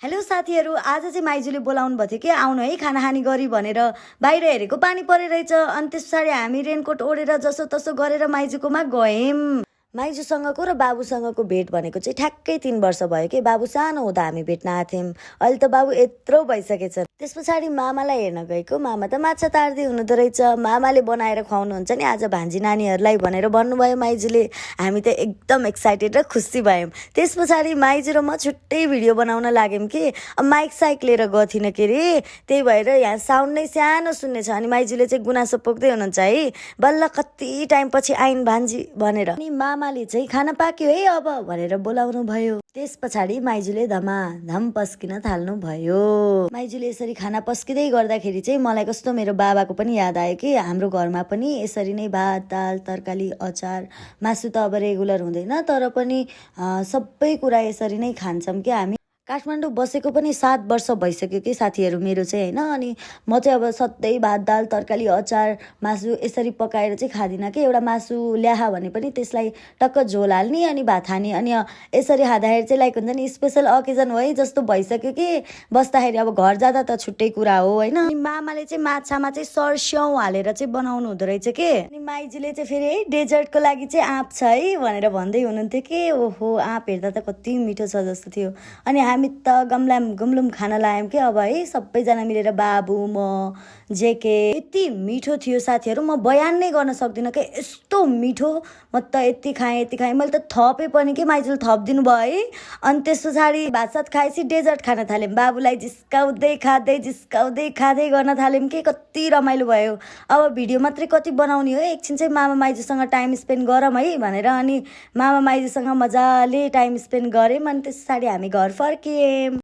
Hello साथीहरू, आज चाहिँ माइजूले बोलाउनु भएको थियो कि आउनु है खाना खानी गरी भनेर। बाहिर हेरेको पानी परे रहेछ। अनि त्यस पछाडि हामी रेनकोट ओढेर जसो तसो गरेर माइजूकोमा गयौँ। माइजूसँगको र बाबुसँगको भेट भनेको चाहिँ ठ्याक्कै 3 वर्ष भयो कि। बाबु सानो हुँदा हामी भेट्न आएको थियौँ। अहिले त बाबु यत्रो भइसकेछ। त्यस पछाडि मामालाई हेर्न गएको। मामा त माछा तार्दै हुनुहुँदो रहेछ। मामाले बनाएर खुवाउनुहुन्छ नि आज भान्जी नानीहरूलाई भनेर भन्नुभयो माइजूले। हामी त एकदम एक्साइटेड र खुसी भयौँ। त्यस पछाडि माइजू र म छुट्टै भिडियो बनाउन लाग्यौँ कि। माइक साइक लिएर गएको थिइनँ के अरे, त्यही भएर यहाँ साउन्ड नै सानो सुन्नेछ। अनि माइजूले चाहिँ गुनासो पोख्दै हुनुहुन्छ है, बल्ल कति टाइम पछि आइन् भान्जी भनेर। अनि मामाले चाहिँ खाना पाक्यो है अब भनेर बोलाउनु भयो। त्यस पछाडि माइजूले धमाधम पस्किन थाल्नु भयो। माइजूले यसरी खाना पस्किँदै गर्दाखेरि चाहिँ मलाई कस्तो मेरो बाबाको पनि याद आयो कि। हाम्रो घरमा पनि यसरी नै भात दाल तरकारी अचार मासु त अब रेगुलर हुँदैन, तर पनि सबै कुरा यसरी नै खान्छौँ कि हामी। काठमाडौँ बसेको पनि 7 वर्ष भइसक्यो कि साथीहरू मेरो चाहिँ होइन। अनि म चाहिँ अब सधैँ भात दाल तरकारी अचार मासु यसरी पकाएर चाहिँ खाँदिनँ कि। एउटा मासु ल्याहा भने पनि त्यसलाई टक्क झोल हाल्ने अनि भात खाने। अनि यसरी खाँदाखेरि चाहिँ लाइक हुन्छ नि स्पेसल अकेजन हो है जस्तो भइसक्यो कि। बस्दाखेरि अब घर जाँदा त छुट्टै कुरा हो होइन। अनि मामाले चाहिँ माछामा चाहिँ सर्स्याउ हालेर चाहिँ बनाउनु हुँदो रहेछ कि। अनि माइजूले चाहिँ फेरि है डेजर्टको लागि चाहिँ आँप छ है भनेर भन्दै हुनुहुन्थ्यो कि। ओहो, आँप हेर्दा त कति मिठो छ जस्तो थियो। अनि हामी त गुम्लुम खान लायौँ कि अब है सबैजना मिलेर, बाबु म जेके। यति मिठो थियो साथीहरू, म बयान नै गर्न सक्दिनँ कि यस्तो मिठो। म त यति खाएँ मैले त थपेँ पनि कि। माइजूले थपिदिनु भयो है। अनि त्यस पछाडि भातसात खाएपछि डेजर्ट खान थाल्यौँ। बाबुलाई जिस्काउँदै खाँदै गर्न थाल्यौँ कि। कति रमाइलो भयो। अब भिडियो मात्रै कति बनाउने हो, एकछिन चाहिँ मामा माइजूसँग टाइम स्पेन्ड गरौँ है भनेर। अनि मामा माइजूसँग मजाले टाइम स्पेन्ड गऱ्यौँ। अनि त्यस पछाडि हामी घर फर्कियौँ।